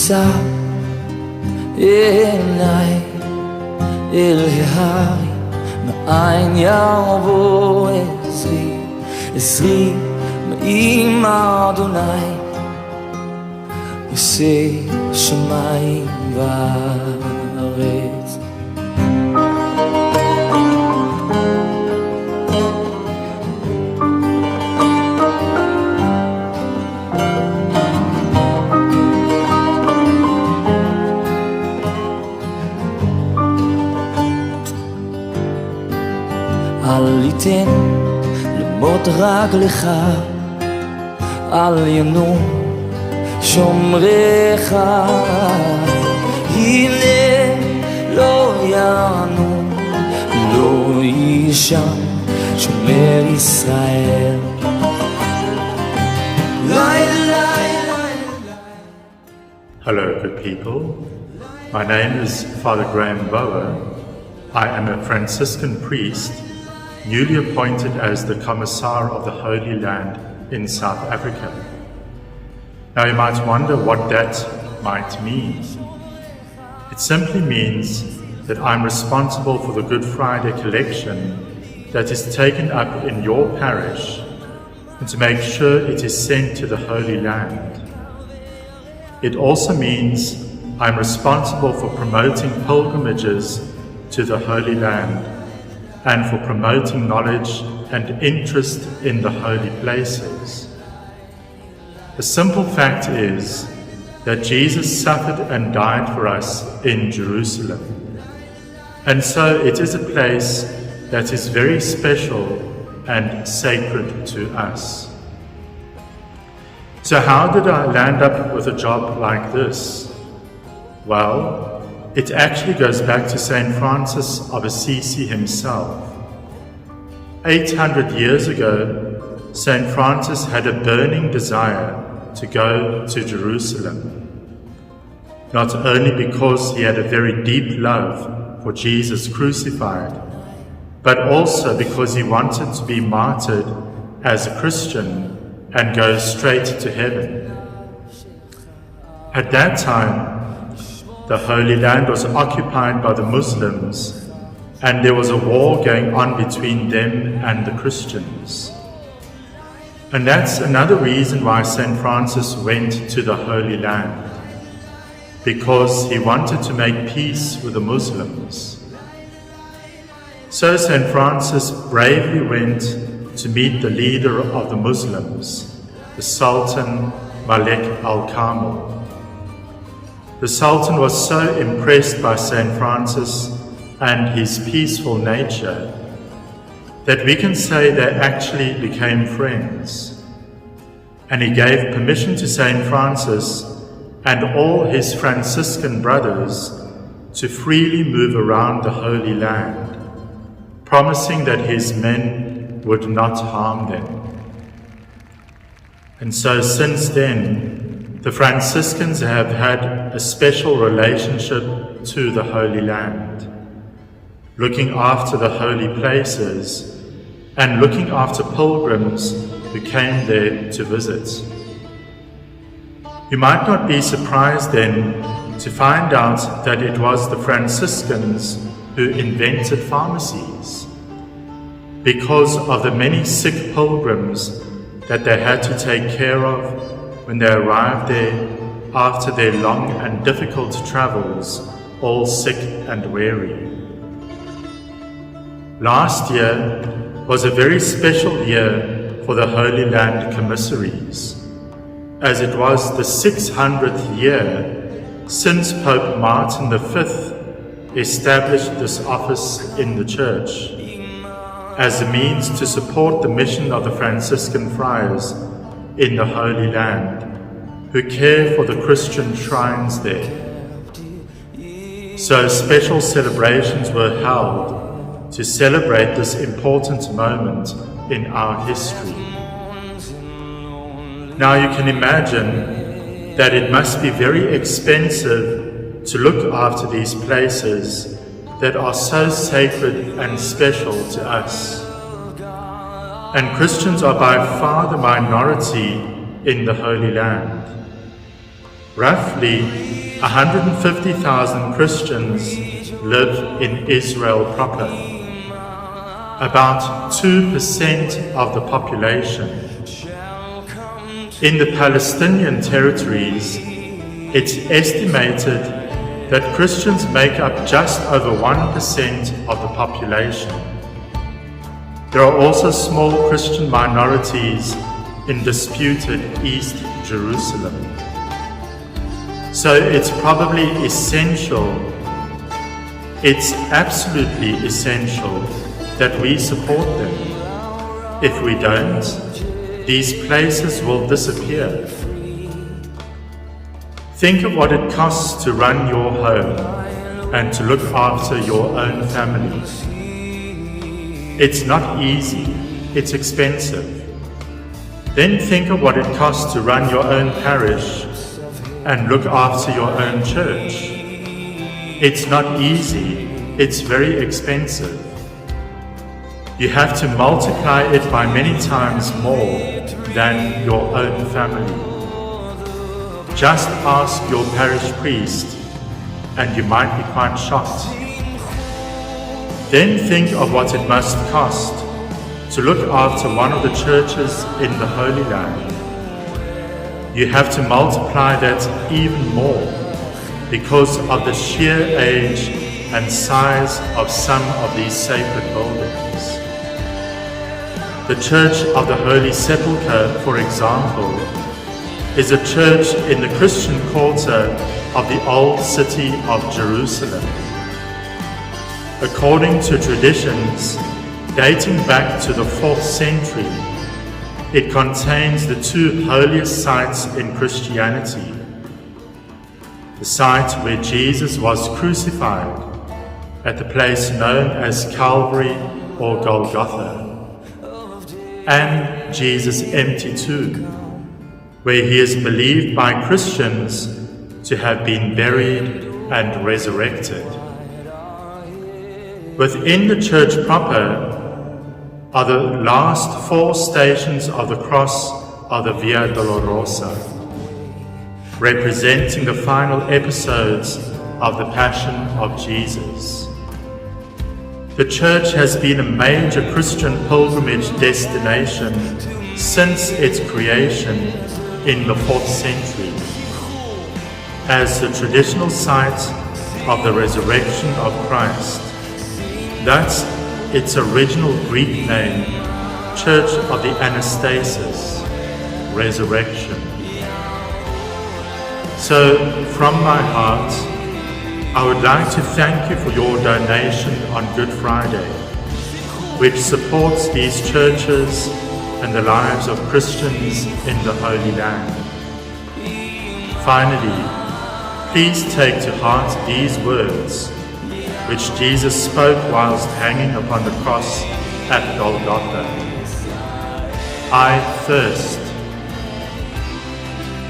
נישא עיניי אל ההרים, מאין יבוא עזרי, עזרי מעם אדוני, עושה שמיים וארץ. אל יתן למוט רגלך, אל ינום שומרך, הנה לא ינום לא יישן שומר ישראל. Hello, good people. My name is Father Graham Bower. I am a Franciscan priest, newly appointed as the Commissar of the Holy Land in South Africa. Now you might wonder what that might mean. It simply means that I'm responsible for the Good Friday collection that is taken up in your parish and to make sure it is sent to the Holy Land. It also means I'm responsible for promoting pilgrimages to the Holy Land and for promoting knowledge and interest in the holy places. The simple fact is that Jesus suffered and died for us in Jerusalem. And so it is a place that is very special and sacred to us. So how did I land up with a job like this? Well, it actually goes back to St. Francis of Assisi himself. 800 years ago, St. Francis had a burning desire to go to Jerusalem, not only because he had a very deep love for Jesus crucified, but also because he wanted to be martyred as a Christian and go straight to heaven. At that time, the Holy Land was occupied by the Muslims, and there was a war going on between them and the Christians. And that's another reason why St. Francis went to the Holy Land, because he wanted to make peace with the Muslims. So St. Francis bravely went to meet the leader of the Muslims, the Sultan Malek al-Kamil. The Sultan was so impressed by St. Francis and his peaceful nature that we can say they actually became friends. And he gave permission to St. Francis and all his Franciscan brothers to freely move around the Holy Land, promising that his men would not harm them. And so since then, the Franciscans have had a special relationship to the Holy Land, looking after the holy places and looking after pilgrims who came there to visit. You might not be surprised then to find out that it was the Franciscans who invented pharmacies, because of the many sick pilgrims that they had to take care of when they arrived there after their long and difficult travels, all sick and weary. Last year was a very special year for the Holy Land Commissaries, as it was the 600th year since Pope Martin V established this office in the Church, as a means to support the mission of the Franciscan friars in the Holy Land, who care for the Christian shrines there. So special celebrations were held to celebrate this important moment in our history. Now you can imagine that it must be very expensive to look after these places that are so sacred and special to us. And Christians are by far the minority in the Holy Land. Roughly 150,000 Christians live in Israel proper. About 2% of the population. In the Palestinian territories, it's estimated that Christians make up just over 1% of the population. There are also small Christian minorities in disputed East Jerusalem. So it's probably essential, it's absolutely essential that we support them. If we don't, these places will disappear. Think of what it costs to run your home and to look after your own family. It's not easy, it's expensive. Then think of what it costs to run your own parish and look after your own church. It's not easy, it's very expensive. You have to multiply it by many times more than your own family. Just ask your parish priest and you might be quite shocked. Then think of what it must cost to look after one of the churches in the Holy Land. You have to multiply that even more because of the sheer age and size of some of these sacred buildings. The Church of the Holy Sepulchre, for example, is a church in the Christian quarter of the old city of Jerusalem. According to traditions dating back to the 4th century, it contains the two holiest sites in Christianity. The site where Jesus was crucified at the place known as Calvary or Golgotha, and Jesus' empty tomb, where he is believed by Christians to have been buried and resurrected. Within the church proper are the last 4 stations of the cross of the Via Dolorosa, representing the final episodes of the Passion of Jesus. The church has been a major Christian pilgrimage destination since its creation in the 4th century, as the traditional site of the resurrection of Christ. That's its original Greek name, Church of the Anastasis, Resurrection. So, from my heart, I would like to thank you for your donation on Good Friday, which supports these churches and the lives of Christians in the Holy Land. Finally, please take to heart these words which Jesus spoke whilst hanging upon the cross at Golgotha. I thirst.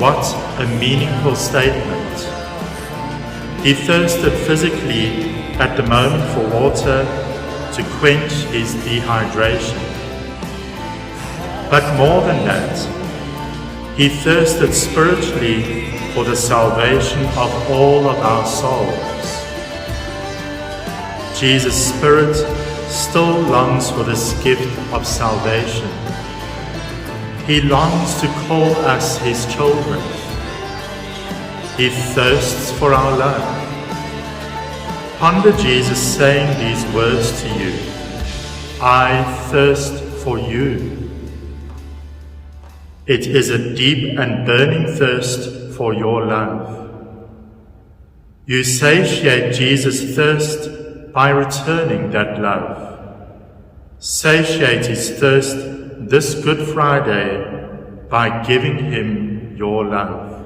What a meaningful statement. He thirsted physically at the moment for water to quench his dehydration. But more than that, he thirsted spiritually for the salvation of all of our souls. Jesus' Spirit still longs for this gift of salvation. He longs to call us his children. He thirsts for our love. Ponder Jesus saying these words to you. I thirst for you. It is a deep and burning thirst for your love. You satiate Jesus' thirst by returning that love. Satiate his thirst this Good Friday by giving him your love.